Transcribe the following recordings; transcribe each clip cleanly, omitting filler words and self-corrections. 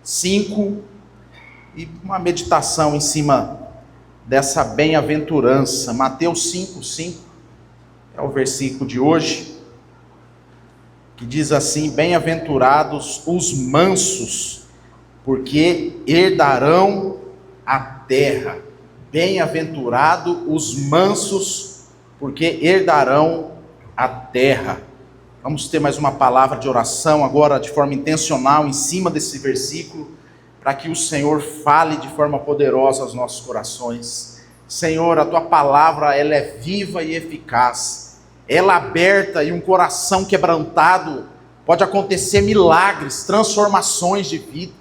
5 e uma meditação em cima dessa bem-aventurança. Mateus 5:5 é o versículo de hoje, que diz assim: bem-aventurados os mansos, porque herdarão a terra. Bem-aventurado os mansos, porque herdarão a terra. Vamos ter mais uma palavra de oração agora, de forma intencional, em cima desse versículo, para que o Senhor fale de forma poderosa aos nossos corações. Senhor, a Tua palavra, ela é viva e eficaz. Ela aberta e um coração quebrantado, pode acontecer milagres, transformações de vida.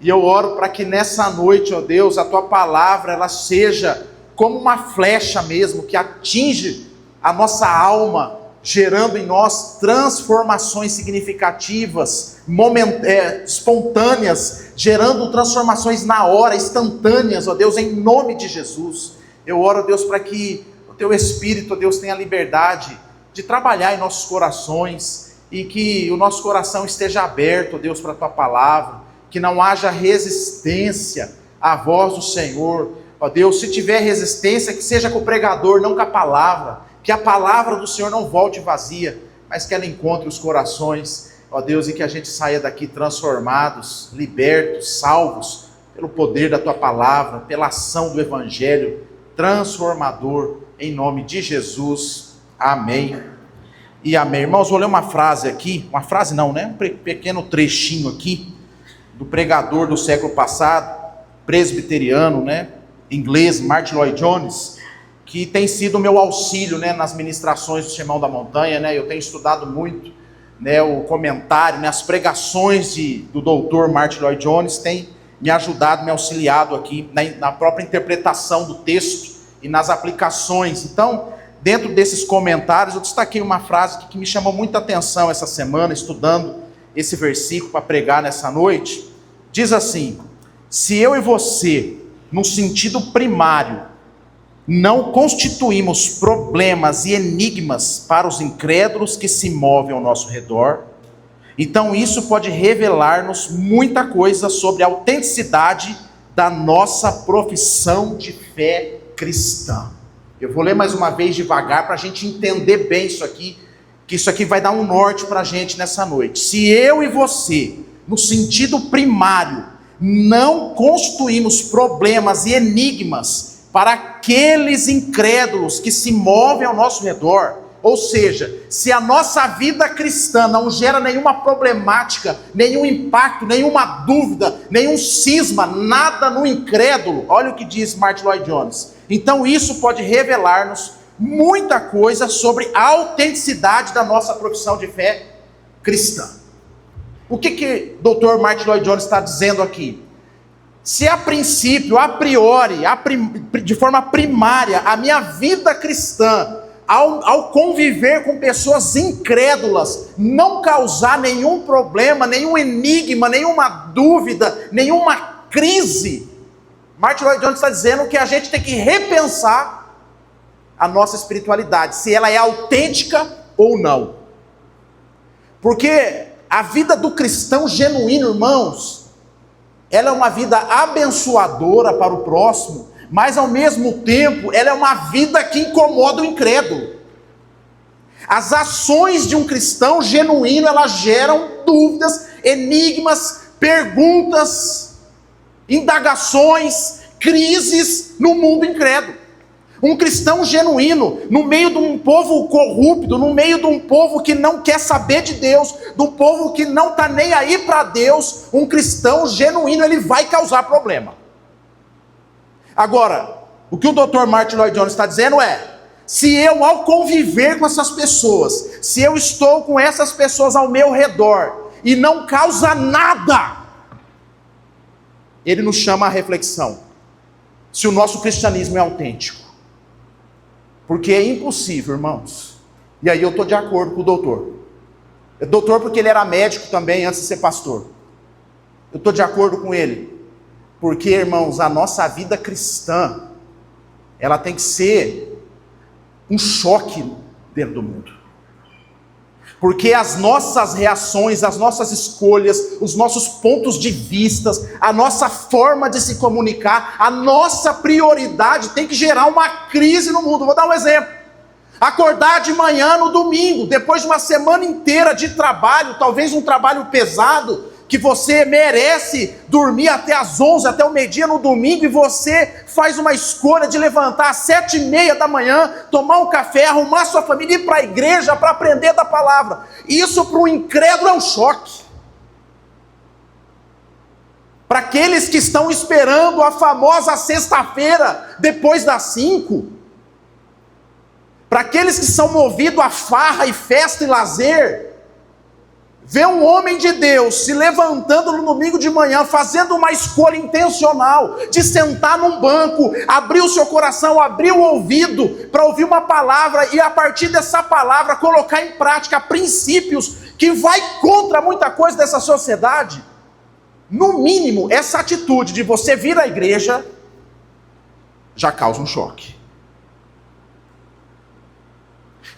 E eu oro para que nessa noite, ó Deus, a Tua palavra, ela seja como uma flecha mesmo, que atinge a nossa alma, gerando em nós transformações significativas, espontâneas, gerando transformações na hora, instantâneas, ó Deus, em nome de Jesus. Eu oro, Deus, para que o Teu Espírito, ó Deus, tenha liberdade de trabalhar em nossos corações, e que o nosso coração esteja aberto, ó Deus, para a Tua palavra, que não haja resistência à voz do Senhor, ó Deus. Se tiver resistência, que seja com o pregador, não com a palavra, que a palavra do Senhor não volte vazia, mas que ela encontre os corações, ó Deus, e que a gente saia daqui transformados, libertos, salvos, pelo poder da Tua palavra, pela ação do Evangelho transformador, em nome de Jesus, amém e amém. Irmãos, vou ler uma frase aqui, uma frase não, né? Um pequeno trechinho aqui, do pregador do século passado, presbiteriano, né, inglês, Martyn Lloyd-Jones, que tem sido o meu auxílio, né, nas ministrações do Sermão da Montanha, né. Eu tenho estudado muito, né, o comentário, né, as pregações do doutor Martyn Lloyd-Jones têm me ajudado, me auxiliado aqui na própria interpretação do texto e nas aplicações. Então, dentro desses comentários, eu destaquei uma frase que me chamou muita atenção essa semana, estudando esse versículo para pregar nessa noite. Diz assim: se eu e você, no sentido primário, não constituímos problemas e enigmas para os incrédulos que se movem ao nosso redor, então isso pode revelar-nos muita coisa sobre a autenticidade da nossa profissão de fé cristã. Eu vou ler mais uma vez devagar para a gente entender bem isso aqui, que isso aqui vai dar um norte para a gente nessa noite. Se eu e você, no sentido primário, não constituímos problemas e enigmas para aqueles incrédulos que se movem ao nosso redor, ou seja, se a nossa vida cristã não gera nenhuma problemática, nenhum impacto, nenhuma dúvida, nenhum cisma, nada no incrédulo, olha o que diz Martyn Lloyd-Jones, então isso pode revelar-nos muita coisa sobre a autenticidade da nossa profissão de fé cristã. O que Dr. Martyn Lloyd-Jones está dizendo aqui? Se a princípio, a priori, de forma primária, a minha vida cristã, ao conviver com pessoas incrédulas, não causar nenhum problema, nenhum enigma, nenhuma dúvida, nenhuma crise, Martyn Lloyd-Jones está dizendo que a gente tem que repensar a nossa espiritualidade, se ela é autêntica ou não. Porque a vida do cristão genuíno, irmãos, ela é uma vida abençoadora para o próximo, mas ao mesmo tempo, ela é uma vida que incomoda o incrédulo. As ações de um cristão genuíno, elas geram dúvidas, enigmas, perguntas, indagações, crises no mundo incrédulo. Um cristão genuíno, no meio de um povo corrupto, no meio de um povo que não quer saber de Deus, de um povo que não está nem aí para Deus, um cristão genuíno, ele vai causar problema. Agora, o que o Dr. Martyn Lloyd-Jones está dizendo é, se eu, ao conviver com essas pessoas, se eu estou com essas pessoas ao meu redor, e não causa nada, ele nos chama à reflexão, se o nosso cristianismo é autêntico. Porque é impossível, irmãos. E aí eu estou de acordo com o doutor. Doutor porque ele era médico também antes de ser pastor. Eu estou de acordo com ele. Porque, irmãos, a nossa vida cristã, ela tem que ser um choque dentro do mundo. Porque as nossas reações, as nossas escolhas, os nossos pontos de vistas, a nossa forma de se comunicar, a nossa prioridade tem que gerar uma crise no mundo. Vou dar um exemplo. Acordar de manhã no domingo, depois de uma semana inteira de trabalho, talvez um trabalho pesado, que você merece dormir até as 11, até o meio-dia no domingo, e você faz uma escolha de levantar às 7:30 da manhã, tomar um café, arrumar sua família e ir para a igreja para aprender da palavra. Isso para o incrédulo é um choque. Para aqueles que estão esperando a famosa sexta-feira, depois das 5, para aqueles que são movidos a farra e festa e lazer, ver um homem de Deus se levantando no domingo de manhã, fazendo uma escolha intencional de sentar num banco, abrir o seu coração, abrir o ouvido para ouvir uma palavra e a partir dessa palavra colocar em prática princípios que vai contra muita coisa dessa sociedade. No mínimo, essa atitude de você vir à igreja já causa um choque.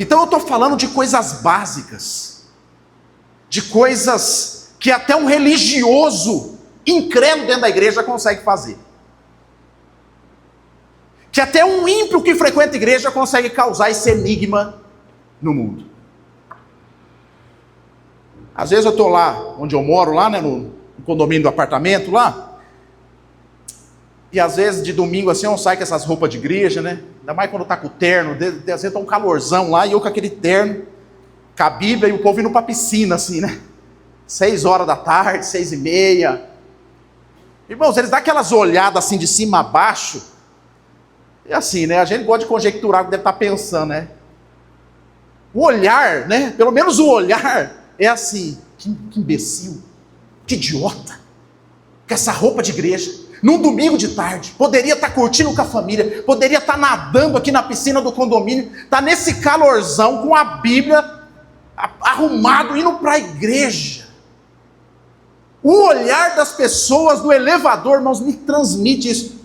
Então eu estou falando de coisas básicas, de coisas que até um religioso incrédulo dentro da igreja consegue fazer, que até um ímpio que frequenta a igreja consegue causar esse enigma no mundo. Às vezes eu estou lá onde eu moro, lá, né, no condomínio do apartamento lá, e às vezes de domingo assim eu saio com essas roupas de igreja, né, ainda mais quando está com o terno, às vezes está um calorzão lá, e eu com aquele terno, com a Bíblia, e o povo indo para a piscina, assim, né? 6 da tarde, 6:30. Irmãos, eles dão aquelas olhadas assim de cima a baixo. E assim, né? A gente gosta de conjecturar o que deve estar pensando, né? O olhar, né? Pelo menos o olhar é assim. Que imbecil, que idiota. Com essa roupa de igreja, num domingo de tarde, poderia estar curtindo com a família, poderia estar nadando aqui na piscina do condomínio, está nesse calorzão com a Bíblia arrumado, indo para a igreja. O olhar das pessoas do elevador, irmãos, me transmite isso.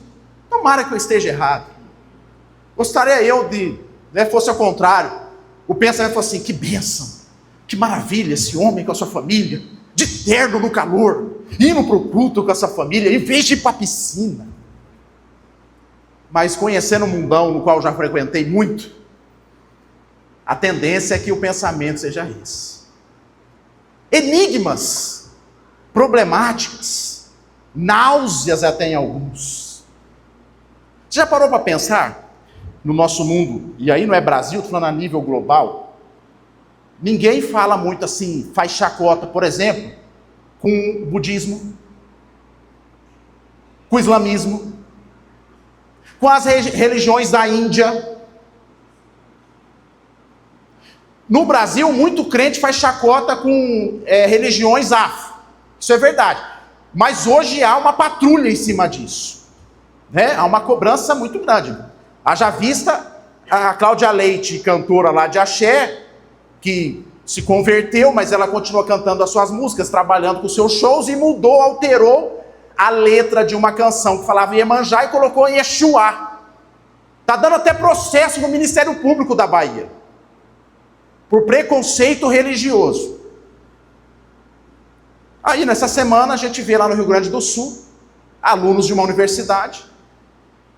Tomara que eu esteja errado. Gostaria eu de, né, fosse ao contrário. O pensamento fosse assim: que bênção, que maravilha esse homem com a sua família, de terno no calor, indo para o culto com essa família, em vez de ir para a piscina. Mas conhecendo o mundão no qual já frequentei muito, a tendência é que o pensamento seja esse. Enigmas, problemáticas, náuseas até em alguns. Você já parou para pensar no nosso mundo, e aí não é Brasil, estou falando a nível global, ninguém fala muito assim, faz chacota, por exemplo, com o budismo, com o islamismo, com as religiões da Índia. No Brasil, muito crente faz chacota com religiões afro. Isso é verdade. Mas hoje há uma patrulha em cima disso, né? Há uma cobrança muito grande. Haja vista a Cláudia Leite, cantora lá de axé, que se converteu, mas ela continua cantando as suas músicas, trabalhando com seus shows, e mudou, alterou a letra de uma canção que falava Iemanjá e colocou em Exuá. Está dando até processo no Ministério Público da Bahia, por preconceito religioso. Aí nessa semana a gente vê lá no Rio Grande do Sul, alunos de uma universidade,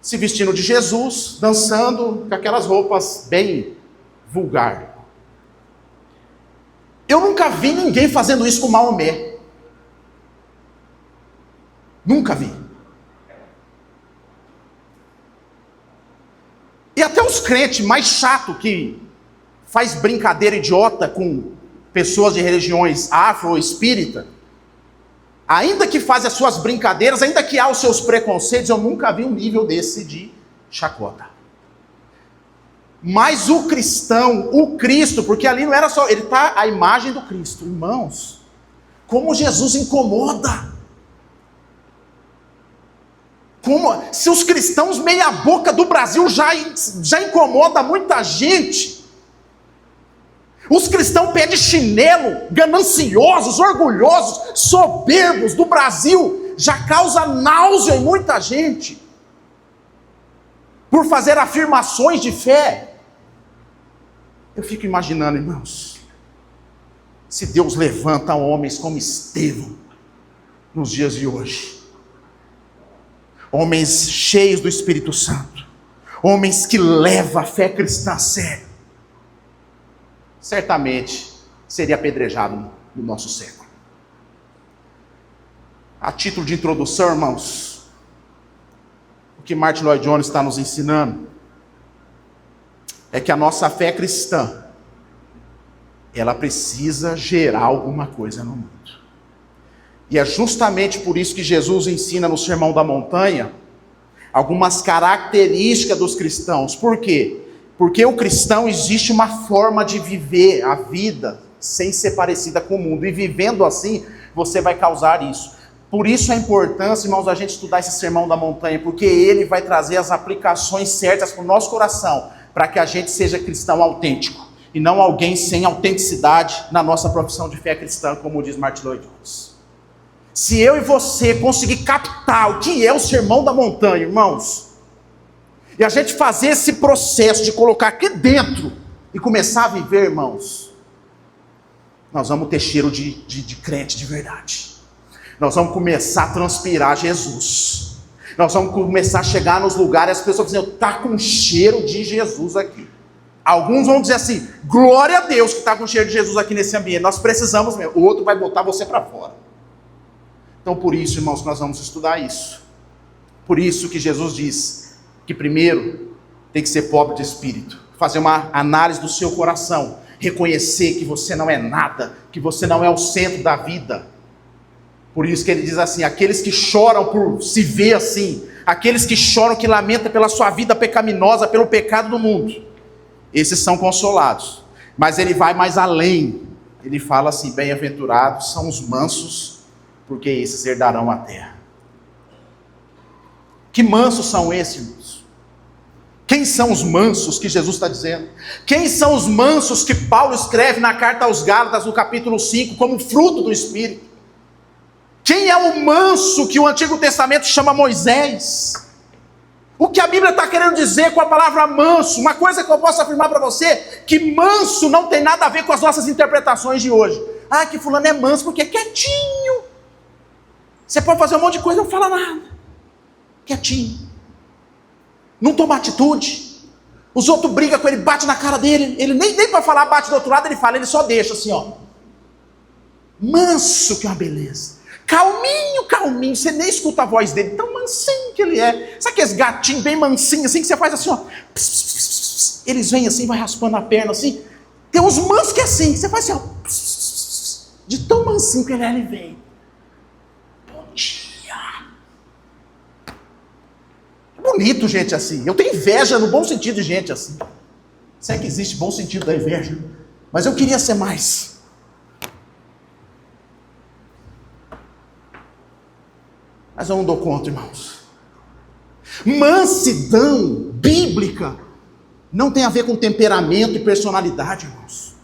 se vestindo de Jesus, dançando com aquelas roupas bem vulgar. Eu nunca vi ninguém fazendo isso com Maomé. Nunca vi. E até os crentes mais chatos que faz brincadeira idiota com pessoas de religiões afro ou espírita, ainda que faz as suas brincadeiras, ainda que há os seus preconceitos, eu nunca vi um nível desse de chacota. Mas o cristão, o Cristo, porque ali não era só, ele está a imagem do Cristo. Irmãos, como Jesus incomoda. Se os cristãos meia boca do Brasil já incomoda muita gente. Os cristãos pé de chinelo, gananciosos, orgulhosos, soberbos do Brasil, já causa náusea em muita gente, por fazer afirmações de fé. Eu fico imaginando, irmãos, se Deus levanta homens como Estevão nos dias de hoje, homens cheios do Espírito Santo, homens que levam a fé cristã a sério, certamente seria apedrejado no nosso século. A título de introdução, irmãos, o que Martin Lloyd Jones está nos ensinando é que a nossa fé cristã, ela precisa gerar alguma coisa no mundo. E é justamente por isso que Jesus ensina no Sermão da Montanha algumas características dos cristãos. Por quê? Porque o cristão, existe uma forma de viver a vida sem ser parecida com o mundo. E vivendo assim, você vai causar isso. Por isso a importância, irmãos, da gente estudar esse Sermão da Montanha, porque ele vai trazer as aplicações certas para o nosso coração, para que a gente seja cristão autêntico, e não alguém sem autenticidade na nossa profissão de fé cristã, como diz Martin Lloyd Jones. Se eu e você conseguir captar o que é o Sermão da Montanha, irmãos, e a gente fazer esse processo de colocar aqui dentro e começar a viver, irmãos, nós vamos ter cheiro de crente de verdade. Nós vamos começar a transpirar Jesus. Nós vamos começar a chegar nos lugares e as pessoas dizem, está com cheiro de Jesus aqui. Alguns vão dizer assim, glória a Deus que está com cheiro de Jesus aqui nesse ambiente. Nós precisamos mesmo. O outro vai botar você para fora. Então por isso, irmãos, nós vamos estudar isso. Por isso que Jesus diz que primeiro tem que ser pobre de espírito, fazer uma análise do seu coração, reconhecer que você não é nada, que você não é o centro da vida. Por isso que ele diz assim, aqueles que choram por se ver assim, aqueles que choram, que lamentam pela sua vida pecaminosa, pelo pecado do mundo, esses são consolados. Mas ele vai mais além, ele fala assim, bem-aventurados são os mansos, porque esses herdarão a terra. Que mansos são esses, irmãos? Quem são os mansos que Jesus está dizendo? Quem são os mansos que Paulo escreve na carta aos Gálatas, no capítulo 5, como fruto do Espírito? Quem é o manso que o Antigo Testamento chama Moisés? O que a Bíblia está querendo dizer com a palavra manso? Uma coisa que eu posso afirmar para você, que manso não tem nada a ver com as nossas interpretações de hoje. Ah, que fulano é manso porque é quietinho. Você pode fazer um monte de coisa e não fala nada. Quietinho. Não toma atitude. Os outros brigam com ele, bate na cara dele. Ele nem para falar bate do outro lado, ele fala, ele só deixa assim, ó. Manso, que é uma beleza. Calminho, calminho, você nem escuta a voz dele, tão mansinho que ele é. Sabe aqueles gatinhos bem mansinhos assim, que você faz assim, ó. Pss, pss, pss, eles vêm assim, vai raspando a perna assim. Tem uns mansos que é assim, que você faz assim, ó. Pss, pss, de tão mansinho que ele vem. Bom dia. É bonito gente assim. Eu tenho inveja no bom sentido de gente assim. Se é que existe bom sentido da inveja. Mas eu queria ser mais. Mas eu não dou conta, irmãos. Mansidão bíblica não tem a ver com temperamento e personalidade, irmãos.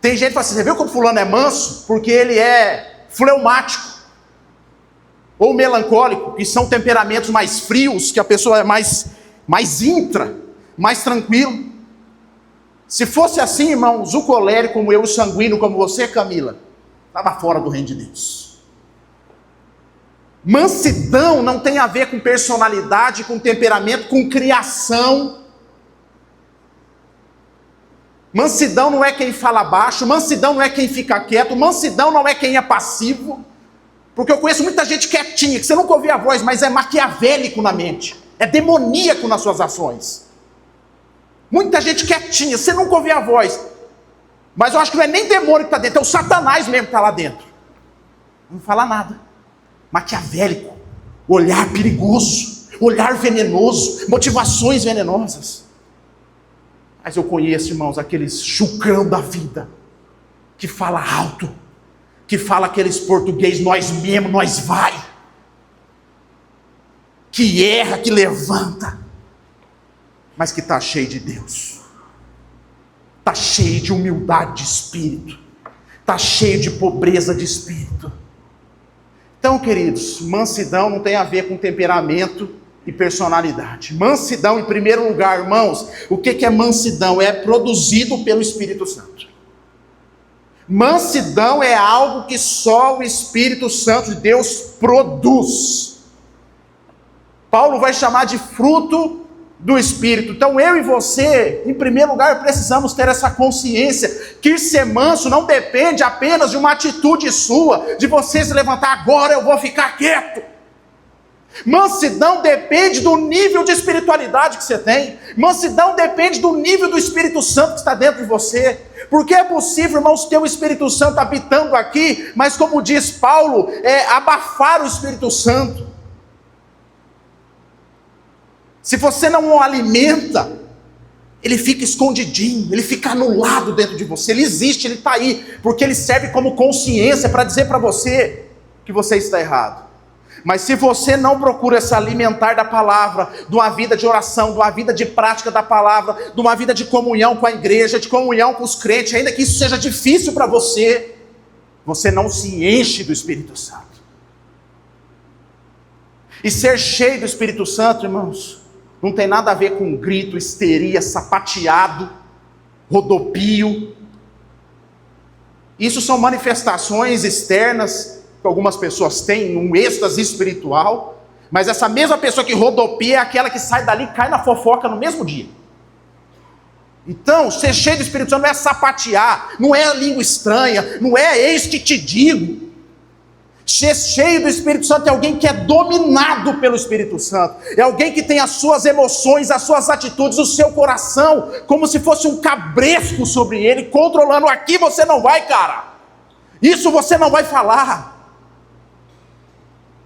Tem gente que fala assim, você viu como fulano é manso? Porque ele é fleumático ou melancólico, que são temperamentos mais frios, que a pessoa é mais intra, mais tranquilo. Se fosse assim, irmãos, o colérico como eu, o sanguíneo como você, Camila, estava fora do reino de Deus. Mansidão não tem a ver com personalidade, com temperamento, com criação. Mansidão não é quem fala baixo, mansidão não é quem fica quieto, mansidão não é quem é passivo. Porque eu conheço muita gente quietinha, que você nunca ouviu a voz, mas é maquiavélico na mente, é demoníaco nas suas ações. Muita gente quietinha, você nunca ouviu a voz, mas eu acho que não é nem demônio que está dentro, é o Satanás mesmo que está lá dentro. Não fala nada. Maquiavélico, olhar perigoso, olhar venenoso, motivações venenosas. Mas eu conheço, irmãos, aqueles chucrão da vida, que fala alto, que fala aqueles português, nós mesmo, nós vai, que erra, que levanta, mas que está cheio de Deus, está cheio de humildade de espírito, está cheio de pobreza de espírito. Então, queridos, mansidão não tem a ver com temperamento e personalidade. Mansidão, em primeiro lugar, irmãos, o que é mansidão? É produzido pelo Espírito Santo. Mansidão é algo que só o Espírito Santo de Deus produz. Paulo vai chamar de fruto do Espírito. Então eu e você, em primeiro lugar, precisamos ter essa consciência que ser manso não depende apenas de uma atitude sua, de você se levantar, agora eu vou ficar quieto. Mansidão depende do nível de espiritualidade que você tem. Mansidão depende do nível do Espírito Santo que está dentro de você. Porque é possível, irmãos, ter o Espírito Santo habitando aqui, mas como diz Paulo, abafar o Espírito Santo. Se você não o alimenta, ele fica escondidinho, ele fica anulado dentro de você. Ele existe, ele está aí, porque ele serve como consciência para dizer para você que você está errado. Mas se você não procura se alimentar da palavra, de uma vida de oração, de uma vida de prática da palavra, de uma vida de comunhão com a igreja, de comunhão com os crentes, ainda que isso seja difícil para você, você não se enche do Espírito Santo. E ser cheio do Espírito Santo, irmãos, não tem nada a ver com grito, histeria, sapateado, rodopio. Isso são manifestações externas que algumas pessoas têm, um êxtase espiritual, mas essa mesma pessoa que rodopia é aquela que sai dali e cai na fofoca no mesmo dia. Então, ser cheio do Espírito Santo não é sapatear, não é língua estranha, não é eis que te digo. Ser cheio do Espírito Santo é alguém que é dominado pelo Espírito Santo, é alguém que tem as suas emoções, as suas atitudes, o seu coração, como se fosse um cabresco sobre ele, controlando. Aqui você não vai, cara, isso você não vai falar.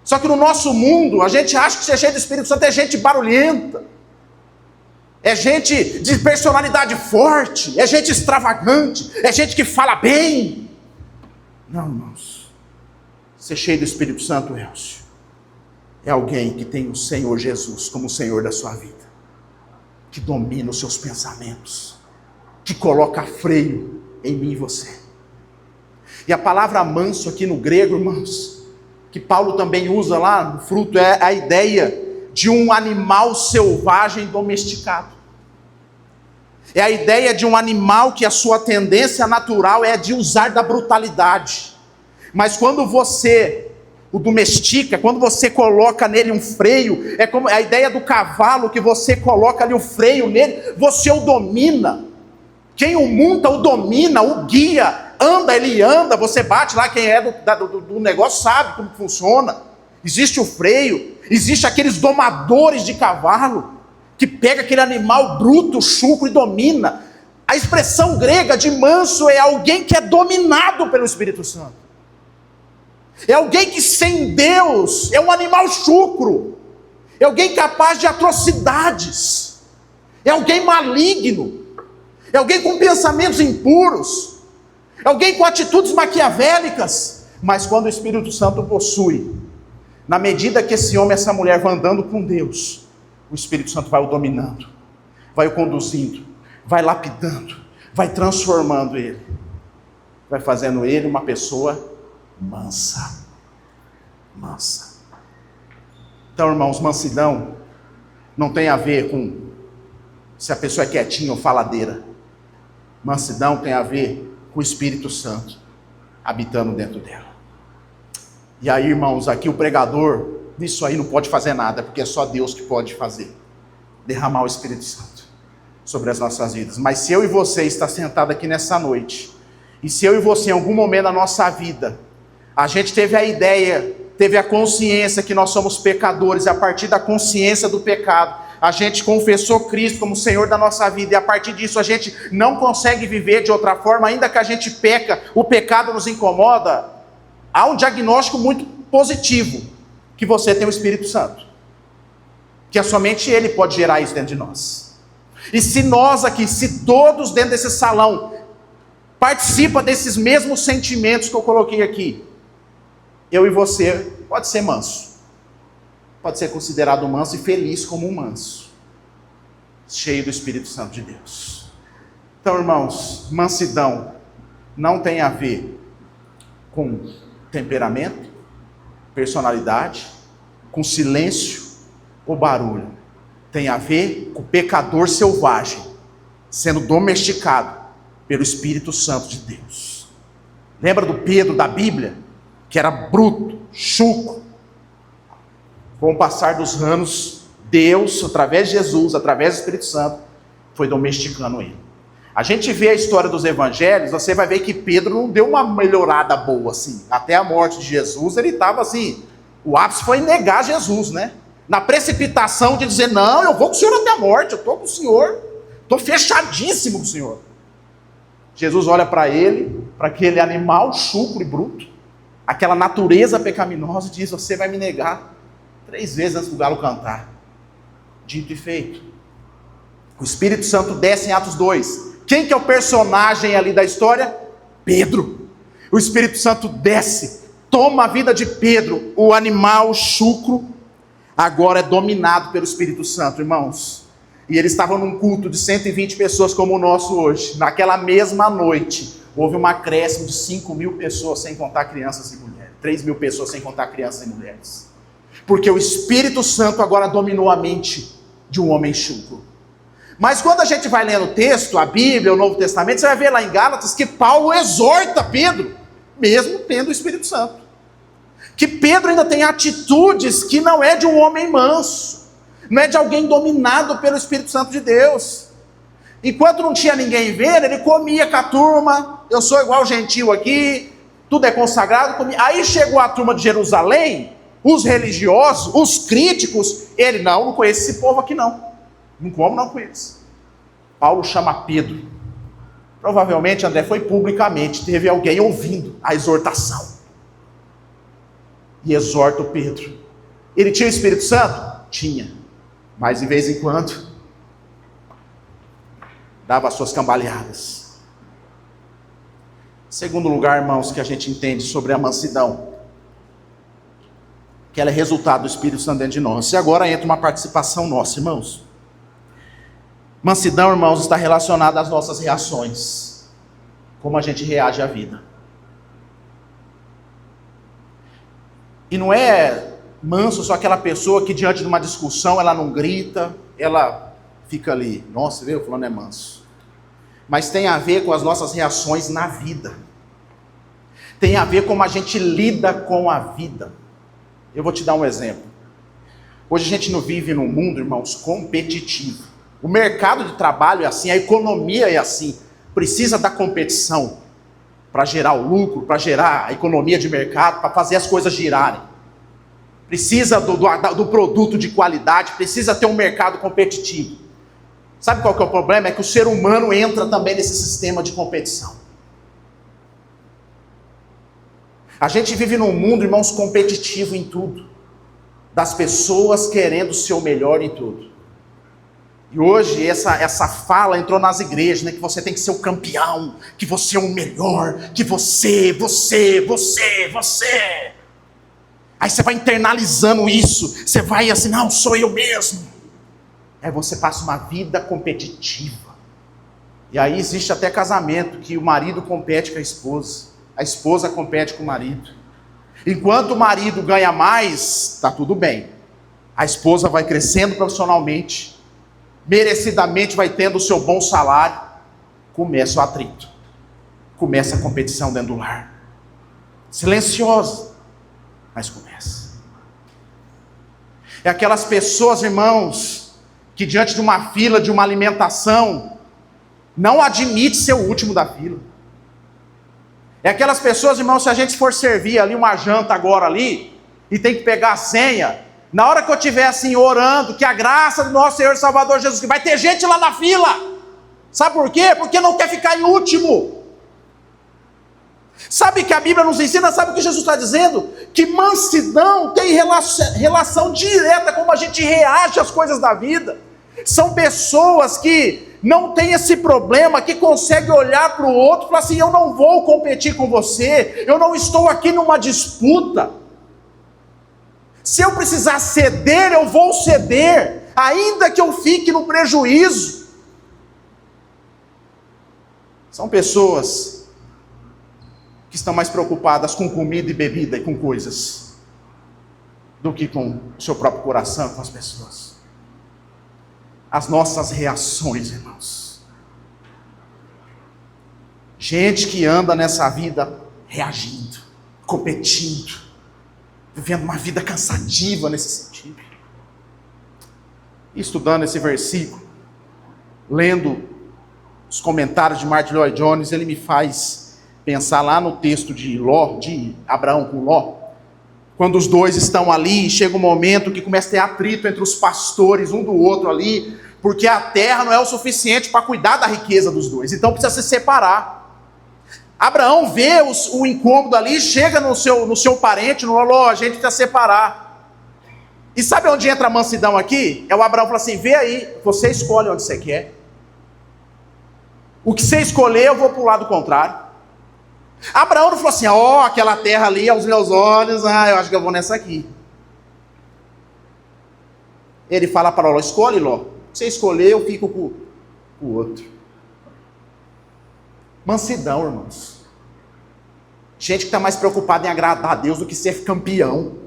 Só que no nosso mundo, a gente acha que ser cheio do Espírito Santo é gente barulhenta, é gente de personalidade forte, é gente extravagante, é gente que fala bem. Não, irmãos. Ser cheio do Espírito Santo, Elcio, é alguém que tem o Senhor Jesus como o Senhor da sua vida, que domina os seus pensamentos, que coloca freio em mim e você. E a palavra manso aqui no grego, irmãos, que Paulo também usa lá no fruto, é a ideia de um animal selvagem domesticado. É a ideia de um animal que a sua tendência natural é de usar da brutalidade. Mas quando você o domestica, quando você coloca nele um freio, é como a ideia do cavalo, que você coloca ali o freio nele, você o domina. Quem o monta o domina, o guia. Ele anda, você bate lá, quem é do negócio sabe como funciona. Existe o freio, existe aqueles domadores de cavalo, que pega aquele animal bruto, chucro e domina. A expressão grega de manso é alguém que é dominado pelo Espírito Santo. É alguém que sem Deus é um animal chucro, é alguém capaz de atrocidades, é alguém maligno, é alguém com pensamentos impuros, é alguém com atitudes maquiavélicas. Mas quando o Espírito Santo possui, na medida que esse homem, essa mulher vai andando com Deus, o Espírito Santo vai o dominando, vai o conduzindo, vai lapidando, vai transformando ele, vai fazendo ele uma pessoa mansa. Então, irmãos, mansidão não tem a ver com se a pessoa é quietinha ou faladeira. Mansidão tem a ver com o Espírito Santo habitando dentro dela. E aí, irmãos, aqui o pregador, nisso aí não pode fazer nada, porque é só Deus que pode fazer, derramar o Espírito Santo sobre as nossas vidas. Mas se eu e você está sentado aqui nessa noite, e se eu e você em algum momento da nossa vida, a gente teve a ideia, teve a consciência que nós somos pecadores, e a partir da consciência do pecado, a gente confessou Cristo como Senhor da nossa vida, e a partir disso a gente não consegue viver de outra forma, ainda que a gente peca, o pecado nos incomoda, há um diagnóstico muito positivo, que você tem o Espírito Santo, que é somente Ele pode gerar isso dentro de nós. E se nós aqui, se todos dentro desse salão, participa desses mesmos sentimentos que eu coloquei aqui, eu e você pode ser manso, pode ser considerado manso e feliz como um manso, cheio do Espírito Santo de Deus. Então, irmãos, mansidão não tem a ver com temperamento, personalidade, com silêncio ou barulho. Tem a ver com o pecador selvagem sendo domesticado pelo Espírito Santo de Deus. Lembra do Pedro da Bíblia? Que era bruto, chucro. Com o passar dos anos, Deus, através de Jesus, através do Espírito Santo, foi domesticando ele. A gente vê a história dos evangelhos, você vai ver que Pedro não deu uma melhorada boa assim. Até a morte de Jesus, ele estava assim, o ápice foi negar Jesus, né? Na precipitação de dizer, não, eu vou com o Senhor até a morte, eu estou com o Senhor, estou fechadíssimo com o Senhor. Jesus olha para ele, para aquele animal chucro e bruto, aquela natureza pecaminosa, e diz, você vai me negar 3 vezes antes do galo cantar. Dito e feito. O Espírito Santo desce em Atos 2. Quem que é o personagem ali da história? Pedro. O Espírito Santo desce, toma a vida de Pedro, o animal chucro, agora é dominado pelo Espírito Santo, irmãos. E eles estavam num culto de 120 pessoas como o nosso hoje. Naquela mesma noite, houve um acréscimo de 5.000 pessoas, sem contar crianças e mulheres. 3.000 pessoas, sem contar crianças e mulheres. Porque o Espírito Santo agora dominou a mente de um homem chucro. Mas quando a gente vai lendo o texto, a Bíblia, o Novo Testamento, você vai ver lá em Gálatas que Paulo exorta Pedro, mesmo tendo o Espírito Santo. Que Pedro ainda tem atitudes que não é de um homem manso, não é de alguém dominado pelo Espírito Santo de Deus. Enquanto não tinha ninguém vendo, ele comia com a turma, eu sou igual gentio aqui, tudo é consagrado, comia. Aí chegou a turma de Jerusalém, os religiosos, os críticos, ele, não conheço esse povo aqui não como não conheço. Paulo chama Pedro, provavelmente, André, foi publicamente, teve alguém ouvindo a exortação, e exorta o Pedro. Ele tinha o Espírito Santo? Tinha, mas de vez em quando, dava as suas cambaleadas. Segundo lugar, irmãos, que a gente entende sobre a mansidão, que ela é resultado do Espírito Santo dentro de nós. E agora entra uma participação nossa, irmãos. Mansidão, irmãos, está relacionada às nossas reações, como a gente reage à vida. E não é manso só aquela pessoa que diante de uma discussão, ela não grita, ela fica ali, nossa, viu, fulano é manso. Mas tem a ver com as nossas reações na vida. Tem a ver como a gente lida com a vida. Eu vou te dar um exemplo. Hoje a gente não vive num mundo, irmãos, competitivo. O mercado de trabalho é assim, a economia é assim. Precisa da competição para gerar o lucro, para gerar a economia de mercado, para fazer as coisas girarem. Precisa do produto de qualidade, precisa ter um mercado competitivo. Sabe qual que é o problema? É que o ser humano entra também nesse sistema de competição. A gente vive num mundo, irmãos, competitivo em tudo. Das pessoas querendo ser o melhor em tudo. E hoje essa fala entrou nas igrejas, né? Que você tem que ser o campeão, que você é o melhor, que você. Aí você vai internalizando isso, você vai assim, não, sou eu mesmo. Aí você passa uma vida competitiva. E aí existe até casamento, que o marido compete com a esposa compete com o marido. Enquanto o marido ganha mais, está tudo bem. A esposa vai crescendo profissionalmente, merecidamente vai tendo o seu bom salário, começa o atrito, começa a competição dentro do lar, silenciosa, mas começa. É aquelas pessoas, irmãos, que diante de uma fila, de uma alimentação, não admite ser o último da fila. É aquelas pessoas, irmãos, se a gente for servir ali uma janta agora ali, e tem que pegar a senha, na hora que eu estiver assim orando, que a graça do nosso Senhor e Salvador Jesus Cristo, vai ter gente lá na fila. Sabe por quê? Porque não quer ficar em último. Sabe que a Bíblia nos ensina, sabe o que Jesus está dizendo? Que mansidão tem relação direta com como a gente reage às coisas da vida. São pessoas que não têm esse problema, que conseguem olhar para o outro e falar assim, eu não vou competir com você, eu não estou aqui numa disputa. Se eu precisar ceder, eu vou ceder, ainda que eu fique no prejuízo. São pessoas que estão mais preocupadas com comida e bebida e com coisas, do que com o seu próprio coração, com as pessoas. As nossas reações, irmãos. Gente que anda nessa vida reagindo, competindo, vivendo uma vida cansativa nesse sentido. Estudando esse versículo, lendo os comentários de Martin Lloyd Jones, ele me faz pensar lá no texto de Abraão com Ló, quando os dois estão ali, chega um momento que começa a ter atrito entre os pastores, um do outro ali, porque a terra não é o suficiente para cuidar da riqueza dos dois, então precisa se separar. Abraão vê o incômodo ali, chega no seu parente, no Ló, a gente precisa separar. E sabe onde entra a mansidão aqui? É o Abraão fala assim, vê aí, você escolhe onde você quer. O que você escolher, eu vou para o lado contrário. Abraão não falou assim, aquela terra ali aos meus olhos, eu acho que eu vou nessa aqui. Ele fala para Ló, escolhe Ló. Se você escolher, eu fico com o outro. Mansidão, irmãos. Gente que está mais preocupada em agradar a Deus do que ser campeão.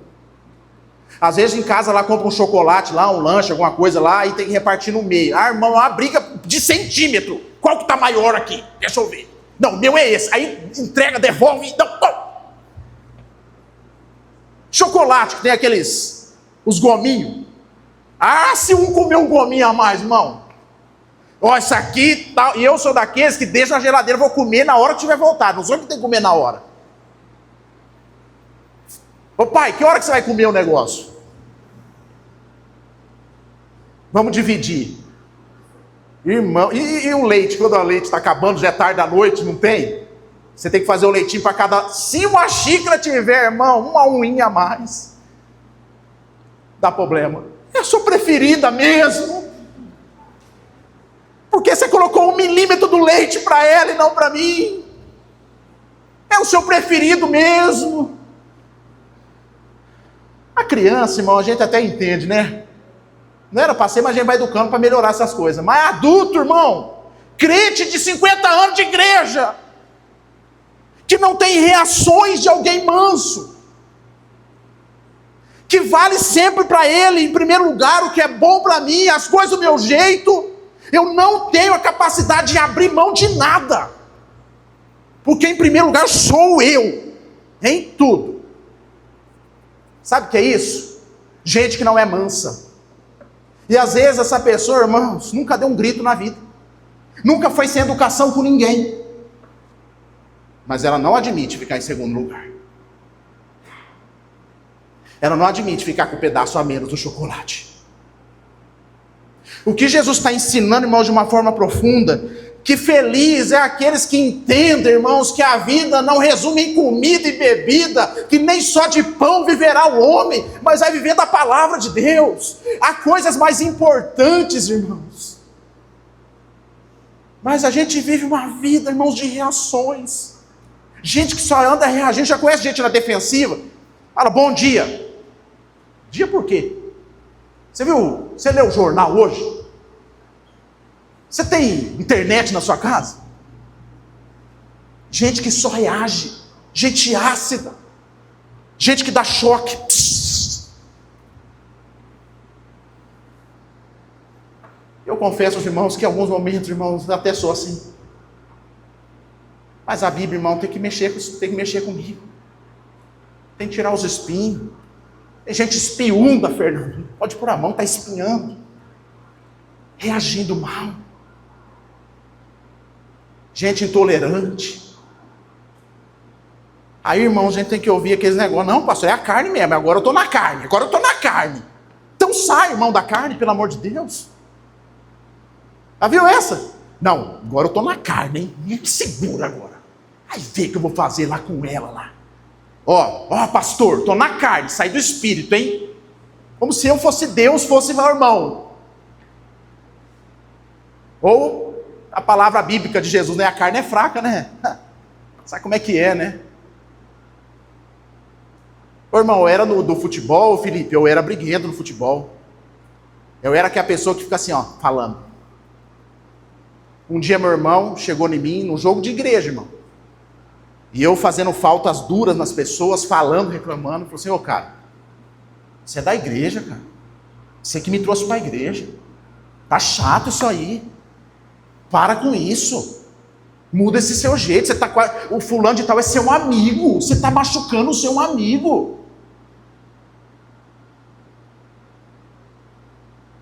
Às vezes em casa lá compra um chocolate, lá um lanche, alguma coisa lá, e tem que repartir no meio. Irmão, uma briga de centímetro. Qual que está maior aqui? Deixa eu ver. Não, o meu é esse. Aí entrega, devolve. Não. Chocolate, que tem os gominhos. Se um comer um gominho a mais, irmão. Isso aqui, tal. E eu sou daqueles que deixam na geladeira, vou comer na hora que tiver voltado. Não sou que tem que comer na hora. Ô pai, que hora que você vai comer o negócio? Vamos dividir. Irmão, e o leite? Quando o leite está acabando, já é tarde da noite, não tem? Você tem que fazer o leitinho para cada... Se uma xícara tiver, irmão, uma unhinha a mais, dá problema. É a sua preferida mesmo. Porque você colocou 1 milímetro do leite para ela e não para mim. É o seu preferido mesmo. A criança, irmão, a gente até entende, né? Não era para ser, mas a gente vai educando para melhorar essas coisas. Mas adulto, irmão, crente de 50 anos de igreja, que não tem reações de alguém manso, que vale sempre para ele, em primeiro lugar, o que é bom para mim, as coisas do meu jeito, eu não tenho a capacidade de abrir mão de nada, porque em primeiro lugar sou eu, em tudo. Sabe o que é isso? Gente que não é mansa. E às vezes essa pessoa, irmãos, nunca deu um grito na vida. Nunca foi sem educação com ninguém. Mas ela não admite ficar em segundo lugar. Ela não admite ficar com um pedaço a menos do chocolate. O que Jesus está ensinando, irmãos, de uma forma profunda, que feliz é aqueles que entendem, irmãos, que a vida não resume em comida e bebida, que nem só de pão viverá o homem, mas vai viver da palavra de Deus. Há coisas mais importantes, irmãos. Mas a gente vive uma vida, irmãos, de reações. Gente que só anda reagindo, já conhece gente na defensiva? Fala, bom dia. Dia por quê? Você leu o jornal hoje? Você tem internet na sua casa? Gente que só reage, gente ácida, gente que dá choque. Eu confesso aos irmãos que em alguns momentos, irmãos, até sou assim. Mas a Bíblia, irmão, tem que mexer comigo. Tem que tirar os espinhos. Tem gente espiunda, Fernando. Pode pôr a mão, está espinhando. Reagindo mal. Gente intolerante. Aí, irmão, a gente tem que ouvir aqueles negócios. Não, pastor, é a carne mesmo. Agora eu estou na carne. Então sai, irmão, da carne, pelo amor de Deus. Já viu essa? Não, agora eu estou na carne, hein? Me segura agora. Aí vê o que eu vou fazer lá com ela lá. Ó, pastor, estou na carne, sai do espírito, hein? Como se eu fosse Deus, fosse meu irmão. Ou a palavra bíblica de Jesus, né? A carne é fraca, né? Sabe como é que é, né? Ô, irmão, eu era do futebol, Felipe, eu era briguento no futebol. Eu era aquela pessoa que fica assim, ó, falando. Um dia meu irmão chegou em mim, num jogo de igreja, irmão. E eu fazendo faltas duras nas pessoas, falando, reclamando. Falou assim, cara, você é da igreja, cara. Você que me trouxe para a igreja. Tá chato isso aí. Para com isso. Muda esse seu jeito. O fulano de tal é seu amigo. Você está machucando o seu amigo.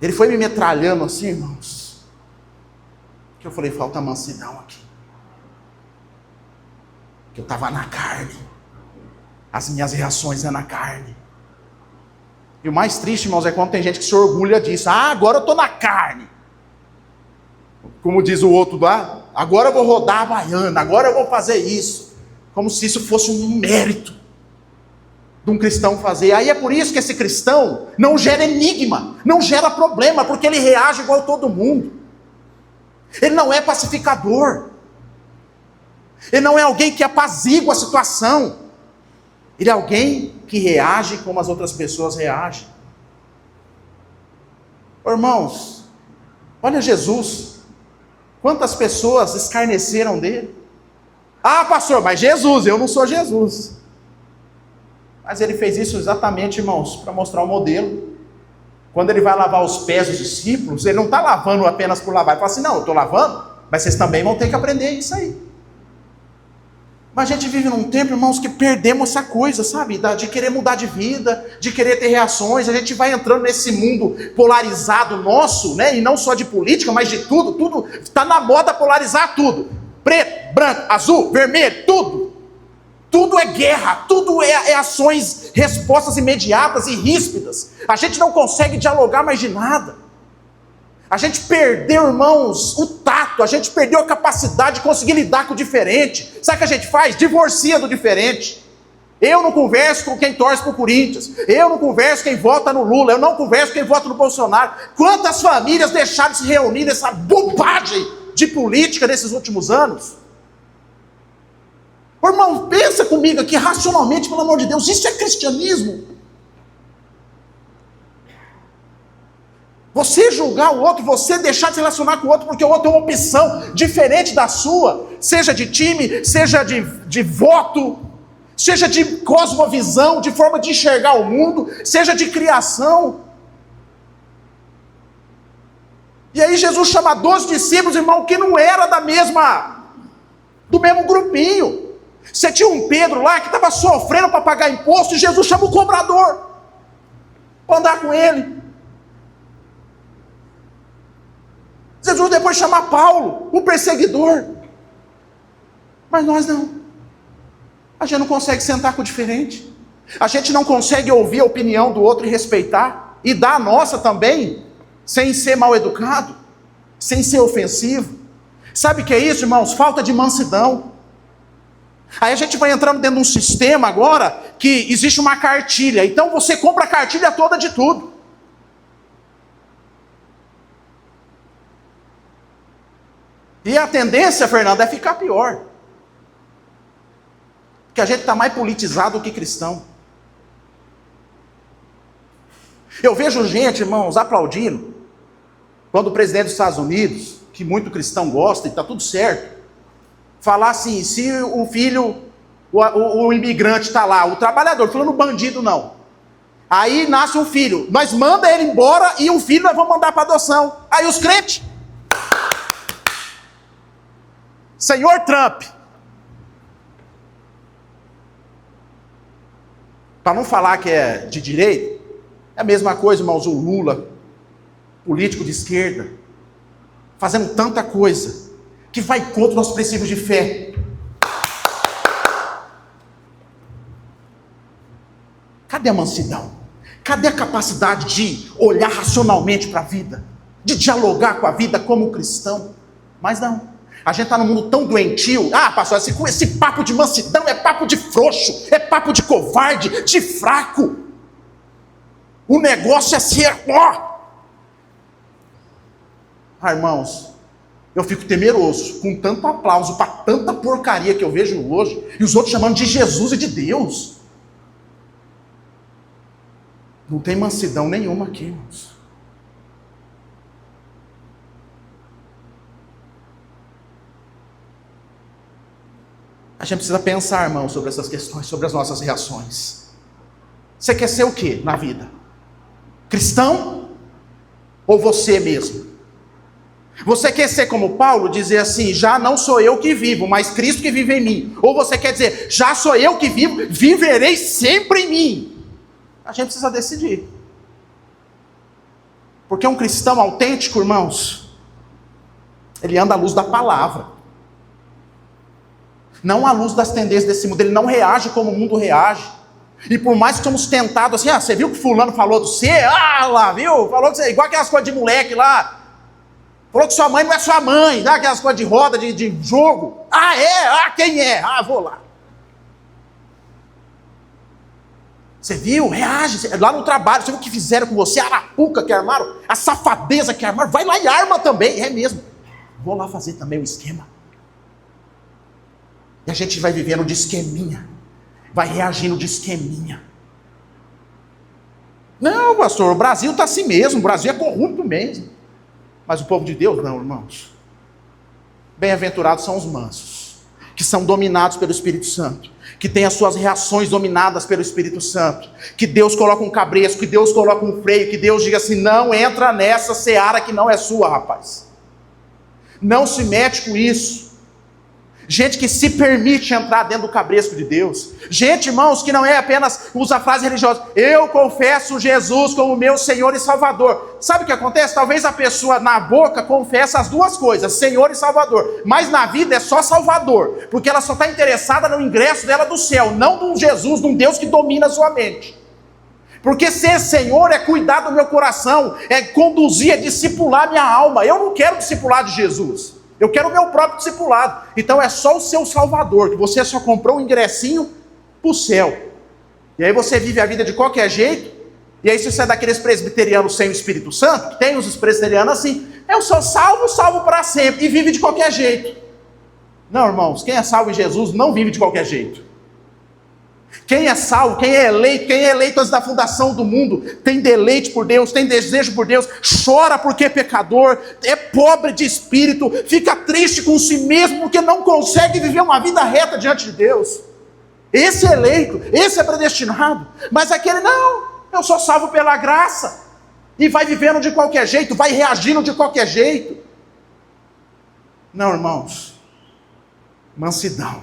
Ele foi me metralhando assim, irmãos, que eu falei, falta mansidão aqui. Que eu estava na carne. As minhas reações eram na carne. E o mais triste, irmãos, é quando tem gente que se orgulha disso. Ah, agora eu estou na carne. Como diz o outro lá, agora eu vou rodar a baiana, agora eu vou fazer isso. Como se isso fosse um mérito de um cristão fazer. Aí é por isso que esse cristão não gera enigma, não gera problema, porque ele reage igual todo mundo. Ele não é pacificador. Ele não é alguém que apazigua a situação. Ele é alguém que reage como as outras pessoas reagem. Irmãos, olha Jesus. Quantas pessoas escarneceram dele? Ah, pastor, mas Jesus, eu não sou Jesus. Mas ele fez isso exatamente, irmãos, para mostrar o modelo. Quando ele vai lavar os pés dos discípulos, ele não está lavando apenas por lavar. Ele fala assim, não, eu estou lavando, mas vocês também vão ter que aprender isso aí. Mas a gente vive num tempo, irmãos, que perdemos essa coisa, sabe? De querer mudar de vida, de querer ter reações. A gente vai entrando nesse mundo polarizado nosso, né? E não só de política, mas de tudo. Tudo está na moda polarizar tudo. Preto, branco, azul, vermelho, tudo. Tudo é guerra, tudo é ações, respostas imediatas e ríspidas. A gente não consegue dialogar mais de nada. A gente perdeu, irmãos, o tato, a gente perdeu a capacidade de conseguir lidar com o diferente. Sabe o que a gente faz? Divorcia do diferente. Eu não converso com quem torce para o Corinthians, eu não converso com quem vota no Lula, eu não converso com quem vota no Bolsonaro. Quantas famílias deixaram de se reunir nessa bobagem de política nesses últimos anos? Irmão, pensa comigo aqui racionalmente, pelo amor de Deus, isso é cristianismo? Você julgar o outro, você deixar de se relacionar com o outro porque o outro tem uma opção diferente da sua, seja de time, seja de voto, seja de cosmovisão, de forma de enxergar o mundo, seja de criação. E aí Jesus chama 12 discípulos, irmão, que não era do mesmo grupinho. Você tinha um Pedro lá que estava sofrendo para pagar imposto, e Jesus chama o cobrador para andar com ele. Jesus depois chama Paulo, o perseguidor. Mas nós não. A gente não consegue sentar com o diferente. A gente não consegue ouvir a opinião do outro e respeitar. E dar a nossa também, sem ser mal educado, sem ser ofensivo. Sabe o que é isso, irmãos? Falta de mansidão. Aí a gente vai entrando dentro de um sistema agora que existe uma cartilha. Então você compra a cartilha toda de tudo. E a tendência, Fernando, é ficar pior. Porque a gente está mais politizado do que cristão. Eu vejo gente, irmãos, aplaudindo, quando o presidente dos Estados Unidos, que muito cristão gosta e está tudo certo, falar assim, se o filho, o imigrante está lá, o trabalhador, falando bandido não. Aí nasce um filho, nós manda ele embora e o filho nós vamos mandar para adoção. Aí os crentes, Senhor Trump, para não falar que é de direita, é a mesma coisa, irmãos, o Lula, político de esquerda, fazendo tanta coisa, que vai contra os nossos princípios de fé. Cadê a mansidão? Cadê a capacidade de olhar racionalmente para a vida? De dialogar com a vida como cristão? Mas não. A gente está num mundo tão doentio. Ah, pastor, esse papo de mansidão é papo de frouxo, é papo de covarde, de fraco. O negócio é ser, irmãos, eu fico temeroso com tanto aplauso para tanta porcaria que eu vejo hoje, e os outros chamando de Jesus e de Deus. Não tem mansidão nenhuma aqui, irmãos. A gente precisa pensar, irmão, sobre essas questões, sobre as nossas reações. Você quer ser o quê na vida? Cristão? Ou você mesmo? Você quer ser como Paulo, dizer assim, já não sou eu que vivo, mas Cristo que vive em mim. Ou você quer dizer, já sou eu que vivo, viverei sempre em mim. A gente precisa decidir. Porque um cristão autêntico, irmãos, ele anda à luz da palavra. Não à luz das tendências desse mundo. Ele não reage como o mundo reage. E por mais que somos tentados assim, você viu que fulano falou do você? Lá, viu? Falou que você, igual aquelas coisas de moleque lá. Falou que sua mãe não é sua mãe, dá aquelas coisas de roda, de jogo. Quem é? Vou lá. Você viu? Reage. Lá no trabalho, você viu o que fizeram com você? A arapuca que armaram, a safadeza que armaram. Vai lá e arma também. É mesmo. Vou lá fazer também o esquema. E a gente vai vivendo de esqueminha. Vai reagindo de esqueminha. Não, pastor, o Brasil está assim mesmo. O Brasil é corrupto mesmo. Mas o povo de Deus não, irmãos. Bem-aventurados são os mansos, que são dominados pelo Espírito Santo, que têm as suas reações dominadas pelo Espírito Santo, que Deus coloca um cabresto, que Deus coloca um freio, que Deus diga assim, não entra nessa seara que não é sua, rapaz. Não se mete com isso. Gente que se permite entrar dentro do cabresto de Deus. Gente, irmãos, que não é apenas usa a frase religiosa. Eu confesso Jesus como meu Senhor e Salvador. Sabe o que acontece? Talvez a pessoa na boca confesse as duas coisas, Senhor e Salvador. Mas na vida é só Salvador. Porque ela só está interessada no ingresso dela do céu. Não de um Jesus, de um Deus que domina a sua mente. Porque ser Senhor é cuidar do meu coração. É conduzir, é discipular minha alma. Eu não quero discipular de Jesus. Eu quero o meu próprio discipulado. Então é só o seu Salvador, que você só comprou um ingressinho para o céu. E aí você vive a vida de qualquer jeito. E aí se você é daqueles presbiterianos sem o Espírito Santo, que tem os presbiterianos assim, eu sou salvo para sempre, e vive de qualquer jeito. Não, irmãos, quem é salvo em Jesus não vive de qualquer jeito. Quem é salvo, quem é eleito antes da fundação do mundo, tem deleite por Deus, tem desejo por Deus, chora porque é pecador, é pobre de espírito, fica triste com si mesmo porque não consegue viver uma vida reta diante de Deus. Esse é eleito, esse é predestinado. Mas aquele não, eu sou salvo pela graça, e vai vivendo de qualquer jeito, vai reagindo de qualquer jeito. Não, irmãos, mansidão.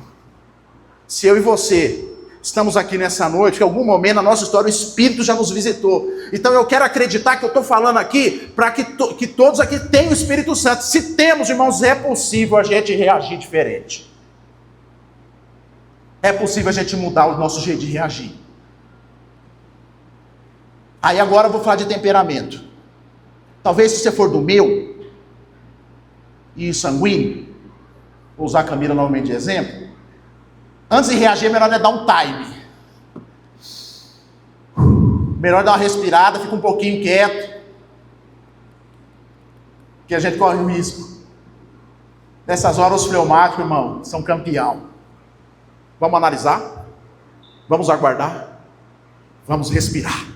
Se eu e você estamos aqui nessa noite, que em algum momento na nossa história o Espírito já nos visitou. Então eu quero acreditar que eu estou falando aqui para que todos aqui tenham o Espírito Santo. Se temos, irmãos, é possível a gente reagir diferente. É possível a gente mudar o nosso jeito de reagir. Aí agora eu vou falar de temperamento. Talvez se você for do meu e sanguíneo, vou usar a Camila novamente de exemplo. Antes de reagir, melhor é dar um time. Melhor dar uma respirada, fica um pouquinho quieto. Que a gente corre o risco. Nessas horas, os fleumáticos, irmão, são campeão. Vamos analisar? Vamos aguardar? Vamos respirar.